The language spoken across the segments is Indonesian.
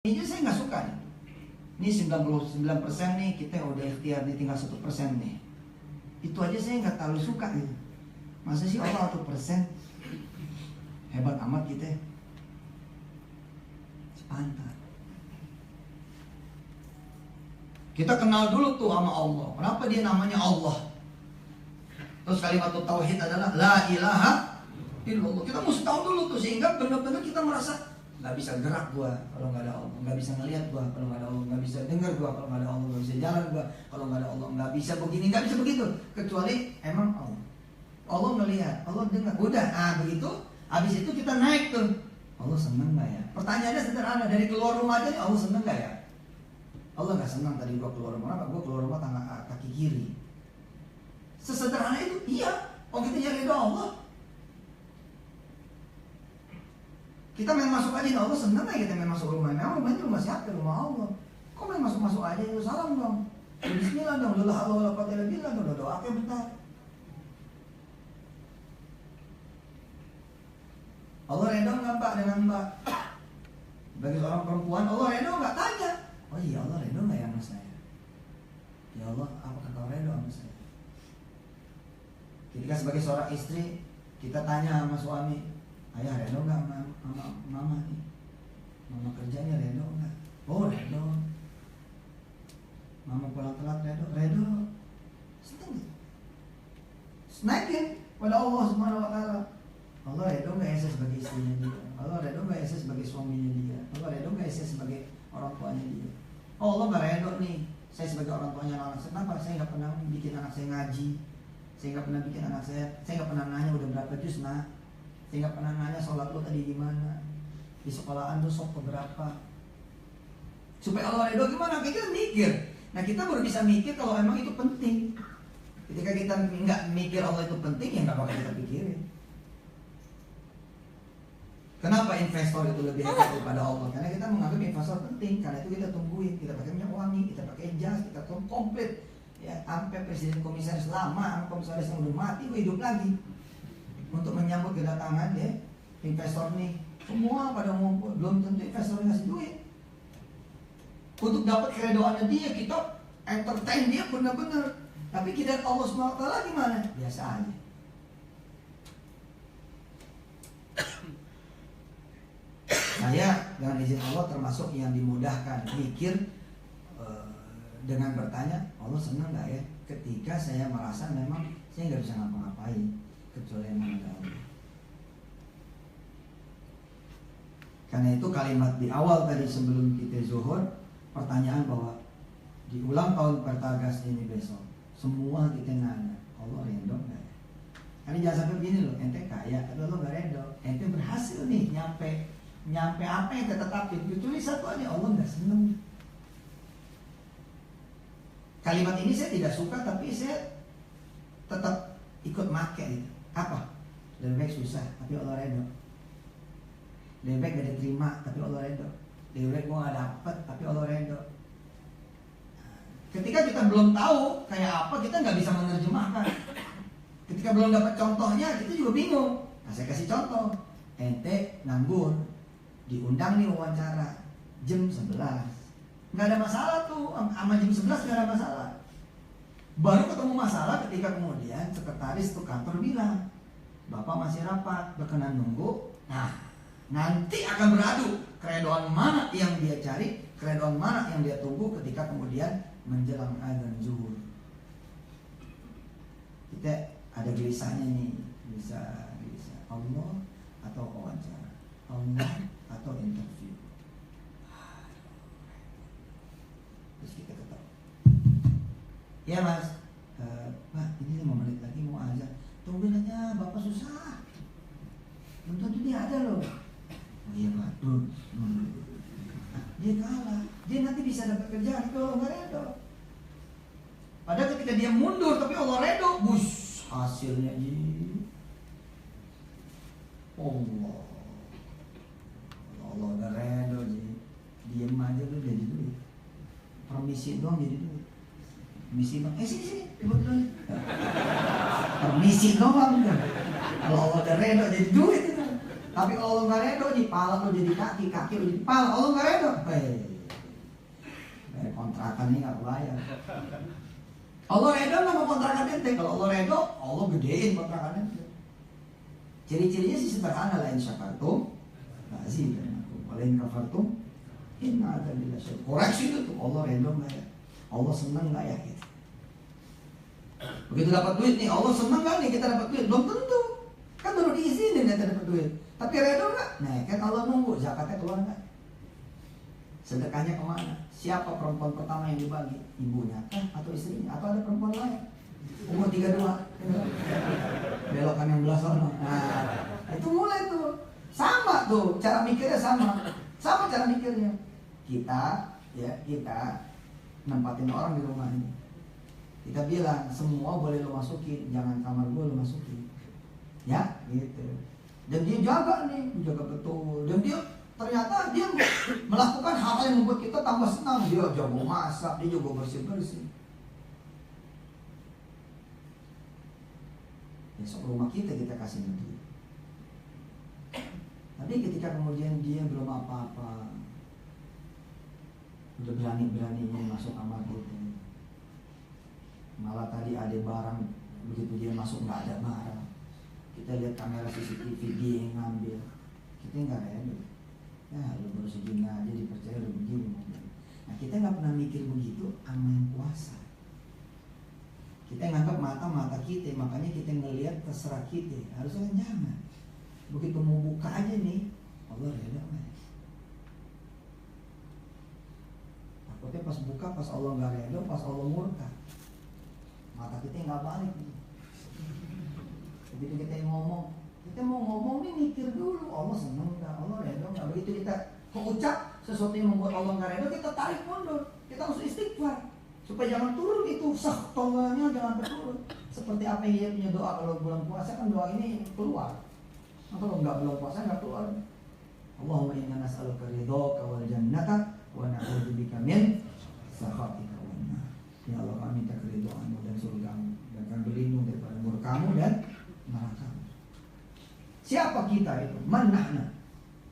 Ini saya nggak suka nih. Ini 99% nih kita udah ikhtiar nih, tinggal 1% nih. Itu aja saya nggak terlalu suka gitu. Masa sih Allah 1%? Hebat amat kita. Sepantar. Kita kenal dulu tuh sama Allah. Kenapa dia namanya Allah? Terus kalimat tauhid adalah la ilaha illallah. Kita mesti tahu dulu tuh sehingga benar-benar kita merasa nggak bisa gerak gua kalau nggak ada Allah, nggak bisa ngelihat gua kalau nggak ada Allah, nggak bisa dengar gua kalau nggak ada Allah, nggak bisa jalan gua kalau nggak ada Allah, nggak bisa begini, nggak bisa begitu, kecuali emang Allah. Allah ngelihat, Allah dengar, udah, begitu. Habis itu kita naik tuh. Allah seneng nggak ya? Pertanyaannya sederhana, dari keluar rumah aja nih, Allah seneng nggak ya? Allah nggak senang tadi gua keluar rumah, gua keluar rumah kaki kiri. Sesederhana itu, iya. Oh kita nyari doa Allah. Kita main masuk aja, Allah seneng aja kita main masuk rumah. Memang rumah itu rumah siapa? Rumah Allah. Kok main masuk aja, itu salam dong. Bismillah dong, la hawla wala quwwata illa billah dong, doa ke bentar. Allah redha nggak Pak dengan Mbak? Bagi seorang perempuan, Allah redha nggak? Tanya. Oh iya, Allah redha nggak ya sama saya? Ya Allah, apakah kau redha sama saya? Ketika sebagai seorang istri, kita tanya sama suami, ayah redha nggak sama mama nih? Mama kerjanya redha nggak? Oh redha. Mama pulang telat redha? Redha. Seneng. Naikin pada Allah Subhanahu Wa Taala. Allah redha nggak ya saya sebagai istrinya dia? Allah redha nggak ya saya sebagai suaminya dia? Allah redha nggak ya saya sebagai orang tuanya dia? Oh Allah nggak redha nih saya sebagai orang tuanya anak saya. Kenapa? Saya nggak pernah bikin anak saya ngaji. Saya nggak pernah bikin anak saya nggak pernah nanya udah berapa juz nak. Saya nggak pernah nanya sholat lo tadi gimana, di sekolahan lo sok keberapa. Supaya Allah redha gimana? Kita mikir. Nah kita baru bisa mikir kalau emang itu penting. Ketika kita nggak mikir Allah itu penting, ya nggak bakal kita pikirin. Kenapa investor itu lebih hebat daripada Allah? Karena kita menganggap investor penting. Karena itu kita tungguin, kita pakai minyak wangi, kita pakai jas, kita komplit. Ya, sampai presiden komisaris lama, komisaris yang udah mati, hidup lagi untuk menyambut kedatangan ya investor nih. Semua pada ngumpul, belum tentu investor ngasih duit. Untuk dapat keredoannya dia, kita entertain dia benar-benar. Tapi kita Allah SWT gimana? Biasa aja. Saya dengan izin Allah termasuk yang dimudahkan mikir dengan bertanya, Allah senang nggak ya ketika saya merasa memang saya nggak bisa ngapa-ngapain kecuali yang ada Allah. Karena itu kalimat di awal tadi sebelum kita zuhur, pertanyaan bahwa di ulang tahun Pertagas ini besok semua kita nanya, Allah ridho nggak ya? Karena jangan sampai begini loh, ente kaya tapi Allah nggak ridho, ente berhasil nih nyampe apa yang kita tetapin, kecuali satu aja, Allah nggak seneng. Kalimat ini saya tidak suka tapi saya tetap ikut make gitu. Apa? Lebih baik susah tapi Allah ridho. Lebih baik gak diterima tapi Allah ridho. Lebih baik gua gak dapet tapi Allah ridho. Ketika kita belum tahu kayak apa, kita nggak bisa menerjemahkan. Ketika belum dapat contohnya, kita juga bingung. Nah saya kasih contoh. Ente nganggur, diundang nih wawancara jam 11. Nggak ada masalah tuh, sama jam 11 nggak ada masalah. Baru ketemu masalah ketika kemudian sekretaris tuh kantor bilang, Bapak masih rapat, berkenan nunggu. Nah, nanti akan beradu keredoan mana yang dia cari, keredoan mana yang dia tunggu ketika kemudian menjelang azan zuhur. Kita ada gelisahnya nih, bisa Allah atau wawancara, Allah atau interview. Terus kita ketawa. Ya mas, Pak ini 5 menit lagi mau azan. Tungguin aja, Bapak susah. Belum tentu dia ada loh. Oh iya Pak, tuh. Dia kalah. Dia nanti bisa dapat kerjaan kalau nggak redho. Padahal ketika dia mundur tapi Allah redho, bus hasilnya Allah udah redho diem aja tuh jadi duit. Permisi doang jadi duit. Permisi bang, sini ribut dulu. Permisi doang kan. Kalau Allah udah redho jadi duit itu. Tapi kalau Allah nggak redo nih, pala lo jadi kaki, kaki lo jadi pala. Allah nggak redo, kontrakan ini nggak bayar. Allah redo nama kontrakan ente. Kalau Allah redo, Allah gedein kontrakan ente. Ciri-cirinya sih sederhana lah, insya Allah. Lazim dan aku. Walain kafartum, inna ada bila syaitan. Koreksi itu tuh, Allah redo nggak ya? Allah senang nggak ya gitu. Begitu dapat duit nih, Allah senang nggak nih kita dapat duit? Belum tentu. Kan baru diizinin kita dapat duit. Tapi redo nggak? Nah kan Allah nunggu zakatnya keluar nggak? Sedekahnya kemana? Siapa perempuan pertama yang dibagi? Ibunya kah? Atau istrinya? Atau ada perempuan lain? Umur 32 belokan yang belah sono. Nah itu mulai tuh. Sama tuh, cara mikirnya sama. Sama cara mikirnya. Kita nempatin orang di rumah ini. Kita bilang, semua boleh lo masukin, jangan kamar gue lo masukin. Ya, gitu. Dan dia jaga nih, jaga betul. Dan dia ternyata dia melakukan hal yang membuat kita tambah senang. Dia jago masak, dia jago bersih-bersih. Besok rumah kita kasih dia. Tapi ketika kemudian dia belum apa-apa, udah berani-beraninya masuk kamar kita, malah tadi ada barang, begitu dia masuk nggak ada barang, kita lihat kamera CCTV dia yang ngambil, kita nggak ada. Ya lu baru segini aja dipercaya udah begini. Nah kita nggak pernah mikir begitu sama yang kuasa. Kita nganggap mata kita, makanya kita ngelihat terserah kita. Harusnya kan jangan. Begitu mau buka aja nih, Allah reda kan. Takutnya pas buka, pas Allah nggak reda, pas Allah murka, mata kita nggak balik nih. Jadi kita mau ngomong nih mikir dulu, Allah seneng nggak, Allah reda nggak. Begitu kita mengucap sesuatu yang membuat Allah nggak reda, kita tarik mundur, kita harus istighfar. Supaya jangan turun itu sah tolongnya, jangan turun. Seperti apa yang dia punya doa kalau bulan puasa kan doa ini keluar. Nah, kalau nggak bulan puasa nggak keluar. Allahumma inna nas'aluka ridhaka wal jannata wa na'udzubika min sakhatika wan nar. Ya Allah kami minta keridhaanmu dan surgamu dan kami berlindung daripada murkamu dan nerakamu. Siapa kita itu? Man nahna?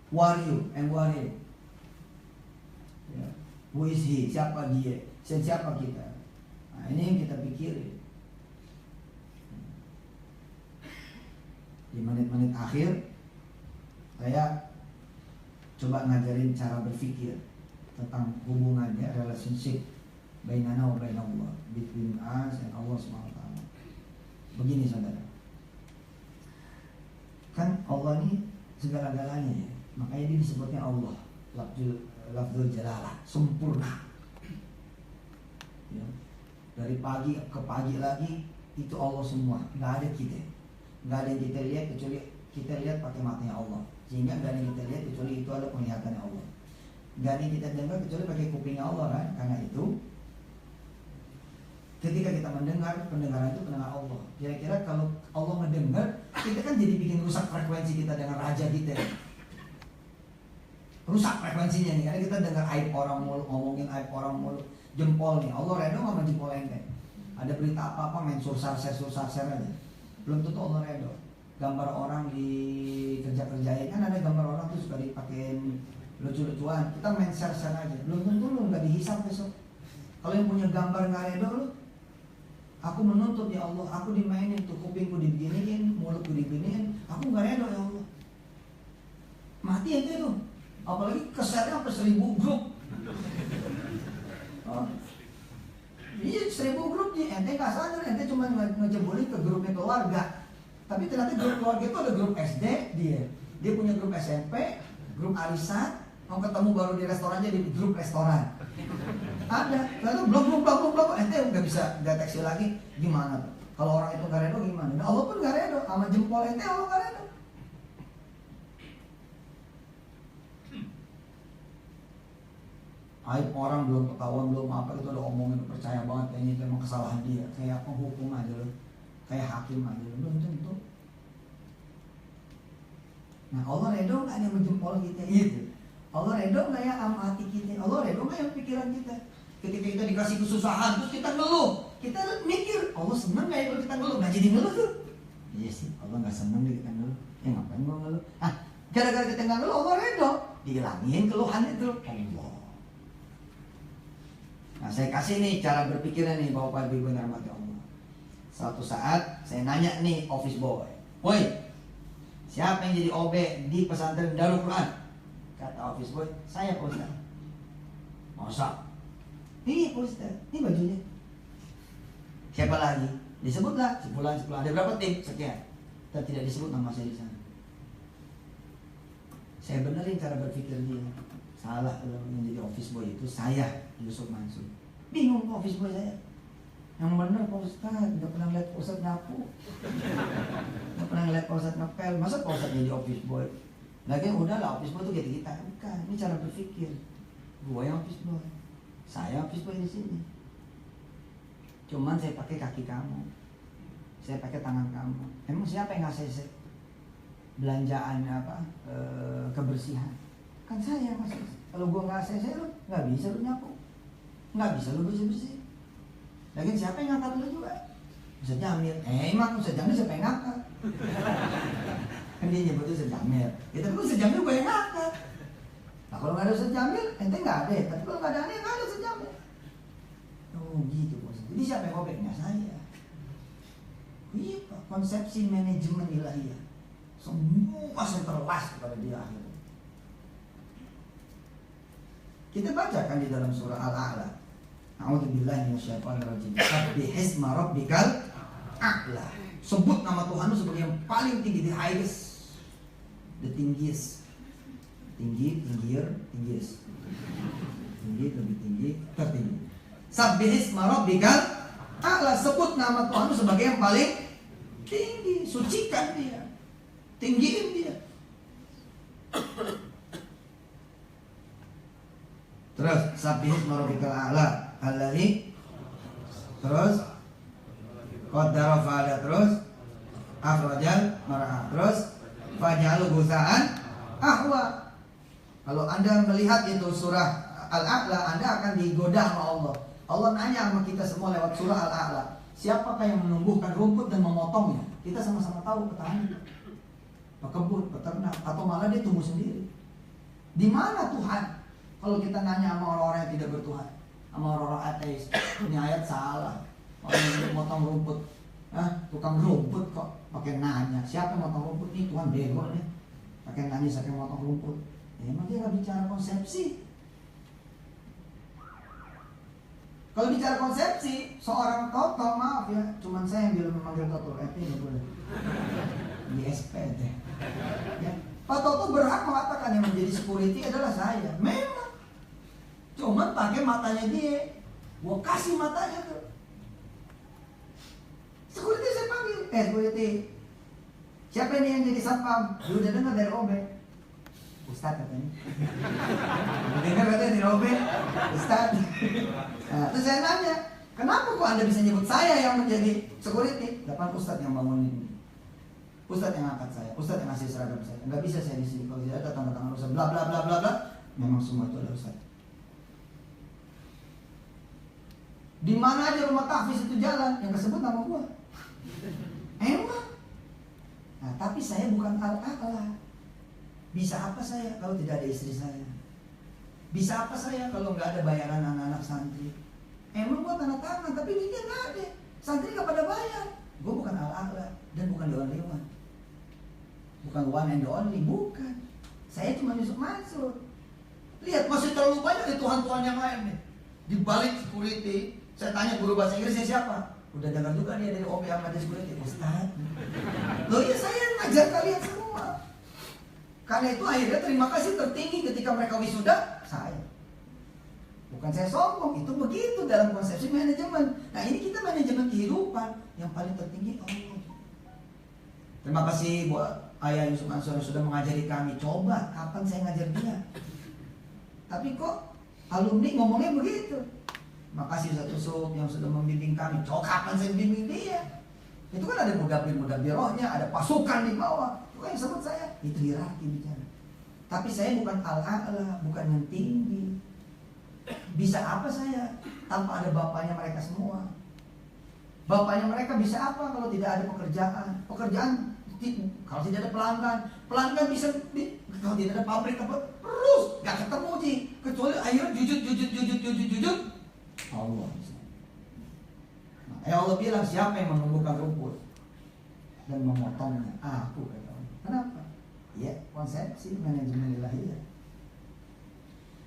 Who are you and who are he? Ya. Who is he? Siapa dia? Siapa kita? Nah, ini yang kita pikirin. Di menit-menit akhir saya coba ngajarin cara berpikir tentang hubungannya, relationship bainana wa bainallah, between us and Allah SWT. Begini saudara, kan Allah ini segala-galanya ya, makanya dia disebutnya Allah, lafzul jalalah, sempurna ya. Dari pagi ke pagi lagi itu Allah semua, nggak ada kita, nggak ada yang kita lihat kecuali kita lihat pakai matanya Allah, sehingga nggak ada yang kita lihat kecuali itu ada penglihatannya Allah, nggak ada yang kita dengar kecuali pakai kupingnya Allah kan. Karena itu ketika kita mendengar, pendengaran itu pendengar Allah. Kira-kira kalau Allah mendengar, kita kan jadi bikin rusak frekuensi kita dengan raja kita, rusak frekuensinya nih, karena kita dengar aib orang mulu, ngomongin aib orang mulu. Jempol nih, Allah redo sama jempol ente. Ada berita apa-apa main sursar-ser aja, belum tentu Allah redo. Gambar orang di kerja-kerjain, kan ada gambar orang tuh suka dipakein lucu-lucuan, kita main share-share aja, belum tentu lu nggak dihisap besok. Kalau yang punya gambar nggak redo lu, aku menuntut ya Allah, aku dimainin tuh, kupingku dibeginiin, mulutku dibeginiin, aku nggak redo ya Allah. Mati ente tuh, apalagi kesernya sampai 1000 grup. Oh. Iya 1000 grup nih, ente nggak sadar, ente cuma ngejebulin ke grupnya keluarga. Tapi ternyata grup keluarga itu ada grup SD dia punya grup SMP, grup arisan, mau ketemu baru di restoran aja di grup restoran. Ada, lalu blok, ente nggak bisa deteksi lagi gimana tuh. Kalau orang itu nggak redo gimana? Nah, Allah pun nggak redo, sama jempol ente Allah nggak redo. Aib orang belum ketahuan, belum apa, itu udah omongin, percaya banget kayaknya itu emang kesalahan dia. Kayak penghukum aja loh, kayak hakim aja loh, belum tentu. Nah Allah redo nggak yang menjempol kita gitu? Allah redo nggak ya sama hati kita? Allah redo nggak yang pikiran kita? Ketika kita dikasih kesusahan terus kita ngeluh, kita mikir Allah seneng nggak ya kalau kita ngeluh? Nggak jadi ngeluh tuh. Iya sih, Allah nggak seneng deh kita ngeluh. Ngapain gua ngeluh? Gara-gara kita nggak ngeluh, Allah ridho. Dihilangin keluhan itu. Allah. Nah, saya kasih nih cara berpikirnya nih Bapak Ibu yang dirahmati Allah. Suatu saat saya nanya nih office boy, "Woi, siapa yang jadi OB di pesantren Darul Quran?" Kata office boy, "Saya Pak Ustaz." "Masa?" "Iya Pak Ustaz, ini bajunya." "Siapa lagi?" Disebutlah, sebulan. Ada berapa tim? Sekian. Dan tidak disebut nama saya di sana. Saya benerin cara berpikir dia. Salah kalau yang jadi office boy itu saya, Yusuf Mansur. Bingung office boy saya. Yang bener Pak Ustaz, udah pernah lihat Pak Ustaz nyapu, udah pernah lihat Pak Ustaz ngepel. Masa Pak Ustaz jadi office boy? Lagi udahlah, office boy itu kita. Bukan, ini cara berpikir. Gua yang office boy, saya office boy di sini. Cuman saya pakai kaki kamu, saya pakai tangan kamu. Emang siapa yang ngasih belanjaan kebersihan? Kan saya Mas. Kalau gua nggak ACC, lu nggak bisa lu nyapu, nggak bisa lu bersih. Lagi siapa yang ngangkat lu juga? Ustaz Jamil. Emang Ustaz Jamil siapa yang ngangkat? Kan dia nyebutnya Ustaz Jamil. Ya tapi Ustaz Jamil gua yang ngangkat. Nah kalau nggak ada Ustaz Jamil, ente nggak ada. Tapi kalau nggak ada aneh, nggak ada Ustaz Jamil. Oh gitu Bos. Jadi siapa yang ngobeknya? Saya. Iya Pak, konsepsi manajemen ilahiyah. Semua senterlas kepada dia akhirnya. Kita bacakan di dalam surah Al-A'la. A'udzubillahi minasyaitonirrajim. Sabbihisma rabbikal a'la. Sebut nama Tuhanmu sebagai yang paling tinggi, the highest, the tinggiest. Tinggi, tinggier, tinggiest. Tinggi, lebih tinggi, tertinggi. Sabbihisma rabbikal a'la. Sebut nama Tuhanmu sebagai yang paling tinggi. Sucikan dia, tinggiin dia. Terus sabbihisma rabbikal a'la alladzi, terus qaddara fa'ala, terus akhrajal mar'a, terus faj'al gusaan ahwa. Kalau Anda melihat itu surah Al-A'la, Anda akan digoda sama Allah. Allah nanya sama kita semua lewat surah Al-A'la, siapakah yang menumbuhkan rumput dan memotongnya? Kita sama-sama tahu, petani, pekebun, peternak, atau malah dia tumbuh sendiri. Di mana Tuhan? Kalau kita nanya sama orang-orang yang tidak bertuhan, sama orang-orang ateis, ini ayat salah. Orang yang motong rumput, tukang rumput kok pakai nanya, siapa yang motong rumput? Ini Tuhan bego nih, pakai nanya siapa yang motong rumput. Ya, emang dia nggak bicara konsepsi. Kalau bicara konsepsi, seorang Toto, maaf ya, cuman saya yang bilang memanggil Toto, ini boleh di SPD. Ya. Pak Toto berhak mengatakan yang menjadi security adalah saya. Memang. Cuman pakai matanya dia. Gua kasih matanya tuh. Security saya panggil. Security. Siapa ini yang jadi satpam? Lu udah dengar dari Obe? Ustadz katanya. Udah dengar katanya dari Obe? Ustadz. Nah, terus saya nanya, kenapa kok Anda bisa nyebut saya yang menjadi security? Depan Ustadz yang bangun ini. Ustadz yang angkat saya, Ustadz yang ngasih seragam saya. Nggak bisa saya di sini kalau tidak ada tanda tangan Ustadz. Bla bla bla bla bla. Memang semua itu ada Ustadz. Di mana aja rumah tahfiz itu jalan yang kesebut nama gua. Emang. Nah, tapi saya bukan al-a'la. Bisa apa saya kalau tidak ada istri saya? Bisa apa saya kalau nggak ada bayaran anak-anak santri? Emang gua tanda tangan, tapi dia nggak ada. Santri nggak pada bayar. Gua bukan al-a'la dan bukan the only one. Bukan one and the only, bukan. Saya cuma Yusuf Mansur. Lihat, masih terlalu banyak di Tuhan-Tuhan yang lain nih. Di balik security, saya tanya guru bahasa Inggrisnya siapa? Udah dengar juga dia dari OP Ahmad Security. Ustaz. Loh ya, saya ngajar kalian semua. Karena itu akhirnya terima kasih tertinggi ketika mereka wisuda, saya. Bukan saya sombong, itu begitu dalam konsepsi manajemen. Nah ini kita manajemen kehidupan, yang paling tertinggi Allah. Terima kasih buat Ayah Yusuf Mansur yang sudah mengajari kami. Coba kapan saya ngajar dia? Tapi kok alumni ngomongnya begitu. Makasih Ustaz Yusuf yang sudah membimbing kami. Coba kapan saya bimbing dia? Itu kan ada mudabir rohnya, ada pasukan di bawah. Itu kan yang sebut saya. Itu hierarki bicara. Tapi saya bukan al-a'la, bukan yang tinggi. Bisa apa saya tanpa ada bapaknya mereka semua? Bapaknya mereka bisa apa kalau tidak ada pekerjaan? Pekerjaan kalau tidak ada pelanggan bisa Kalau tidak ada pabrik apa terus gak ketemu Ji, kecuali akhirnya jujut Allah. Nah, Allah bilang siapa yang menumbuhkan rumput dan memotongnya? Aku, kata Allah. Kenapa? Ya, konsepsi manajemen ilahiyah.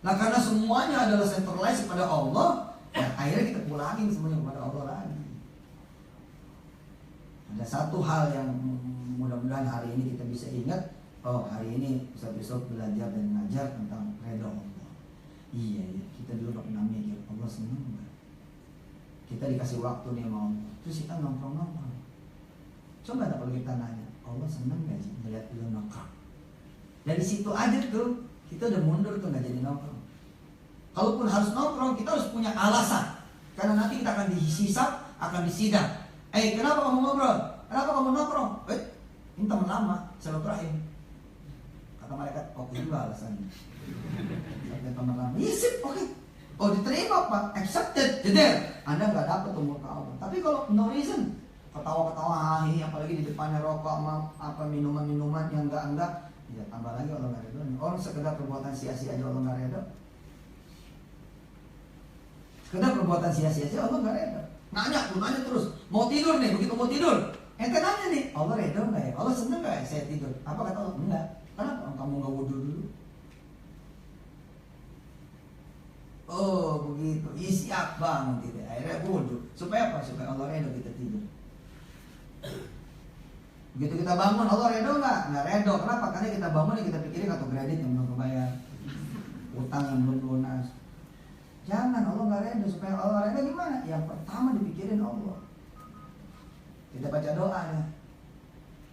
Nah, karena semuanya adalah centralized kepada Allah, ya, akhirnya kita pulangin semuanya kepada Allah lagi. Ada satu hal yang mudah-mudahan hari ini kita bisa ingat. Oh, hari ini besok belajar dan mengajar tentang redha Allah. Iya, kita dulu gak pernah mikir Allah senang gak? Kita dikasih waktu nih sama Allah, terus kita nongkrong-nongkrong. Coba tak kalau kita nanya, Allah senang gak sih melihat lu nongkrong? Dari situ aja tuh kita udah mundur tuh gak jadi nongkrong. Kalaupun harus nongkrong, kita harus punya alasan. Karena nanti kita akan dihisap, akan disidang. Kenapa kamu ngobrol? Kenapa kamu nongkrong? Ini teman lama, silaturahim. Kata malaikat, oke juga alasannya. Sampai teman lama, sip, oke. Oh, diterima Pak, accepted, jeder. Anda nggak dapat umur ke Allah. Tapi kalau no reason, ketawa-ketawa hahi, apalagi di depannya rokok sama apa minuman-minuman yang enggak, ya tambah lagi Allah nggak ridho. Orang sekedar perbuatan sia-sia aja Allah nggak ridho. Sekedar perbuatan sia-sia aja Allah nggak ridho. Nanya terus, mau tidur nih, begitu mau tidur, ente nanya nih, Allah ridho nggak ya? Allah seneng nggak ya saya tidur? Apa kata Allah? Enggak. Kenapa kamu nggak wudu dulu? Oh begitu, siap bangun tidak. Akhirnya wudu. Supaya apa? Supaya Allah ridho kita tidur. Begitu kita bangun, Allah ridho nggak? Nggak ridho. Kenapa? Karena kita bangun ya kita pikirin kartu kredit yang belum kebayar, utang yang belum lunas. Jangan, Allah nggak ridho. Supaya Allah ridho gimana? Yang pertama dipikirin Allah. Kita baca doa ya.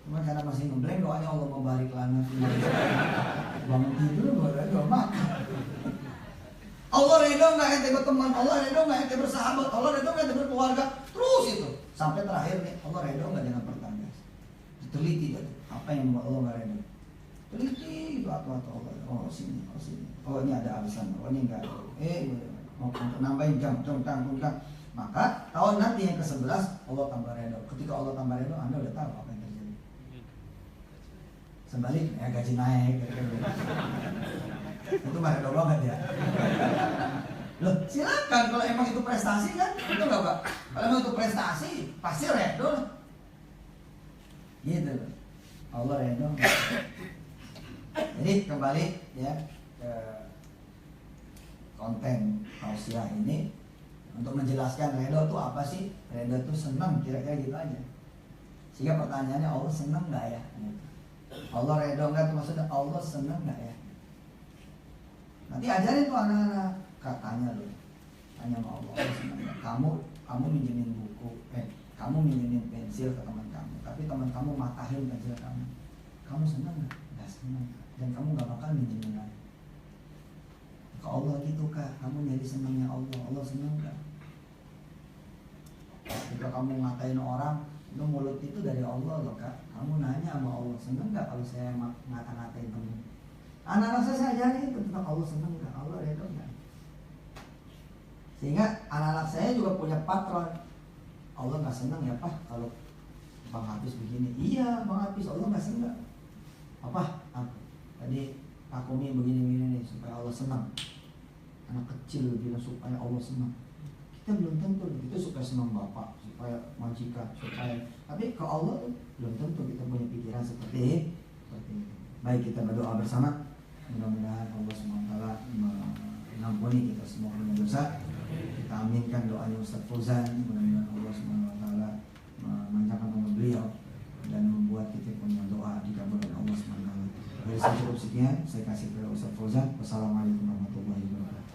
Cuma karena masih ngeblank doanya Allah mau balik lana. Bangun tidur baru makan. Allah ridho nggak ente berteman, Allah ridho nggak ente bersahabat, Allah ridho nggak ente berkeluarga, terus itu sampai terakhir nih, Allah ridho nggak dengan pertanyaan. Diteliti kan, apa yang membuat Allah nggak ridho? Teliti itu apa Allah? Oh sini, oh ini ada alasan, oh ini enggak. Mau nambahin jam. Maka tahun nanti yang ke-11 Allah tambah ridho. Ketika Allah tambah ridho, Anda udah tahu apa yang terjadi. Sebaliknya gaji naik. Itu mah ridho banget ya. Loh silakan kalau emang itu prestasi kan, itu nggak Pak? Kalau emang itu prestasi pasti ridho lah. Gitu. Allah ridho. Jadi kembali ya ke konten tausiah ini untuk menjelaskan ridho itu apa sih? Ridho itu senang, kira-kira gitu aja. Sehingga pertanyaannya Allah senang nggak ya? Allah ridho nggak itu maksudnya Allah senang nggak ya? Nanti ajarin tuh anak-anak, katanya loh, tanya sama Allah senang nggak? Kamu minjemin buku, kamu minjemin pensil ke teman kamu, tapi teman kamu matahin pensil kamu senang nggak? Nggak senang, dan kamu nggak bakal minjemin lagi. Ke Allah gitu Kak, kamu nyari senangnya Allah, Allah senang nggak? Jika kamu ngatain orang, itu mulut itu dari Allah loh Kak. Kamu nanya sama Allah, senang nggak kalau saya ngata-ngatain kamu? Anak-anak saya ajarin itu tentang Allah senang nggak, Allah ridho nggak. Sehingga anak-anak saya juga punya patron. Allah nggak senang ya Pak kalau Bang Hafiz begini. Iya Bang Hafiz, Allah nggak senang. Apa? Tadi Pak Kumi begini-begini nih supaya Allah senang. Anak kecil bilang supaya Allah senang. Kita belum tentu, kita supaya senang Bapak, supaya majikan, supaya. Tapi ke Allah belum tentu kita punya pikiran seperti ini. Baik, kita berdoa bersama. Mudah-mudahan Allah SWT mengampuni kita semua punya dosa. Kita aminkan doanya Ustaz Fauzan. Mudah-mudahan Allah SWT memanjangkan umur beliau dan membuat kita punya doa dikabulkan Allah SWT. Dari saya cukup sekian, saya kasih kepada Ustaz Fauzan. Wassalamualaikum warahmatullahi wabarakatuh.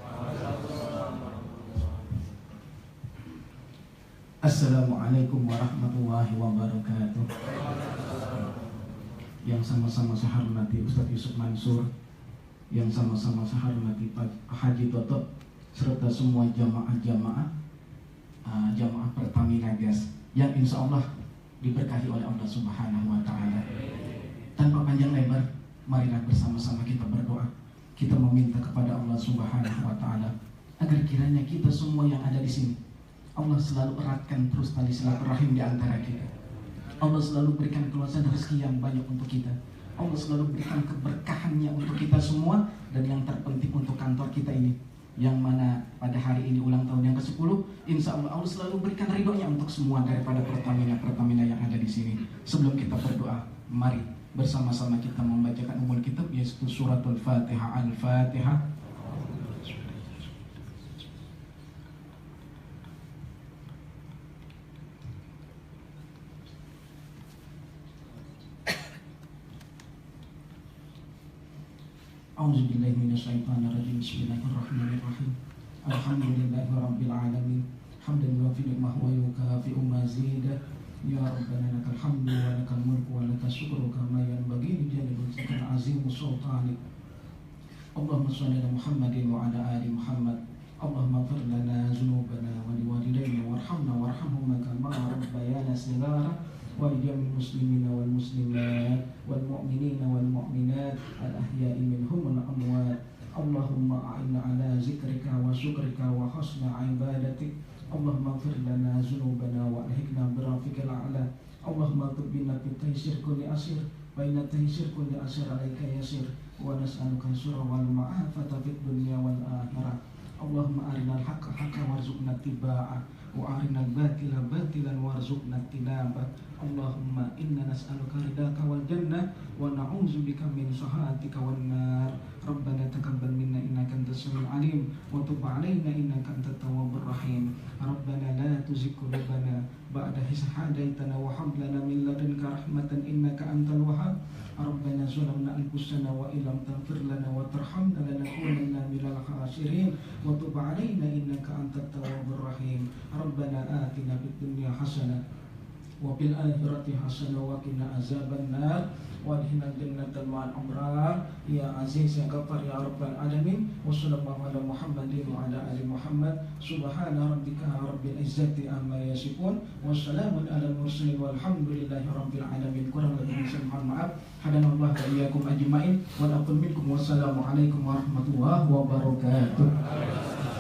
Assalamualaikum warahmatullahi wabarakatuh. Yang sama-sama saya hormati Ustaz Yusuf Mansur, yang sama-sama saya hormati Pak Haji Toto, serta semua jamaah Pertamina Gas yang insya Allah diberkahi oleh Allah Subhanahu wa Ta'ala. Tanpa panjang lebar, marilah bersama-sama kita berdoa. Kita meminta kepada Allah Subhanahu wa Ta'ala agar kiranya kita semua yang ada di sini, Allah selalu eratkan terus tali silaturahim di antara kita. Allah selalu berikan keluasan rezeki yang banyak untuk kita. Allah selalu berikan keberkahannya untuk kita semua. Dan yang terpenting untuk kantor kita ini, yang mana pada hari ini ulang tahun yang ke-10, insya Allah Allah selalu berikan ridhonya untuk semua daripada Pertamina yang ada di sini. Sebelum kita berdoa, mari bersama-sama kita membacakan umul kitab, yaitu suratul Fatihah. Al-Fatihah. A'udzubillahi minasyaitonirrajim. Bismillahirrahmanirrahim. Alhamdulillahirabbil alamin. Hamdan yuwafi ni'mahu wa yukafi'u mazidah. Ya Rabbana lakal hamdu wa lakal mulku wa lakal syukru kama yanbaghi li jalali wajhikal azim sultanik. Allahumma shalli ala Muhammadin wa ala ali Muhammad. Allahumma ighfir lana dzunubana wa liwalidayna warhamna warhamhum kama rabbayana shighara. وَلِجَمِيعِ الْمُسْلِمِينَ وَالْمُسْلِمَاتِ وَالْمُؤْمِنِينَ وَالْمُؤْمِنَاتِ الْأَحْيَاءِ مِنْهُمْ وَالْأَمْوَاتِ اللهم أعنا على ذكرك وشكرك وحسن عبادتك اللهم اغفر لنا ذنوبنا وألحقنا برفيق الأعلى اللهم اكتب بنا في تيسير كل أسير بين تيسير كل أسير عليك يسير ونسألك السر والمعافاة في الدنيا والآخرة اللهم أرنا الحق حقا وارزقنا اتباعه وأرنا الباطل باطلا وارزقنا اجتنابه اللهم إنا نسألك رضاك والجنة ونعوذ بك من سخطك والنار ربنا تقبل منا إنك أنت السميع العليم وتب علينا إنك أنت التواب الرحيم ربنا لا تزغ قلوبنا بعد إذ هديتنا وهب لنا من لدنك رحمة إنك أنت الوهاب ربنا ظلمنا أنفسنا وإن لم تغفر لنا وترحمنا لنكونن من الخاسرين وتب علينا إنك أنت التواب الرحيم ربنا آتنا في الدنيا حسنة وفي الآخرة حسنة وقنا عذاب النار وادخلنا الجنة مع الأبرار يا عزيز يا غفار يا رب العالمين وصلى الله على محمد وعلى آل محمد سبحان ربك رب العزة عما يصفون والسلام على المرسلين والحمد لله رب العالمين. Kurang lebih saya mohon maaf. Hadanallahu wa iyyakum ajmain wa aqul minkum wassalamu alaikum warahmatullahi wabarakatuh.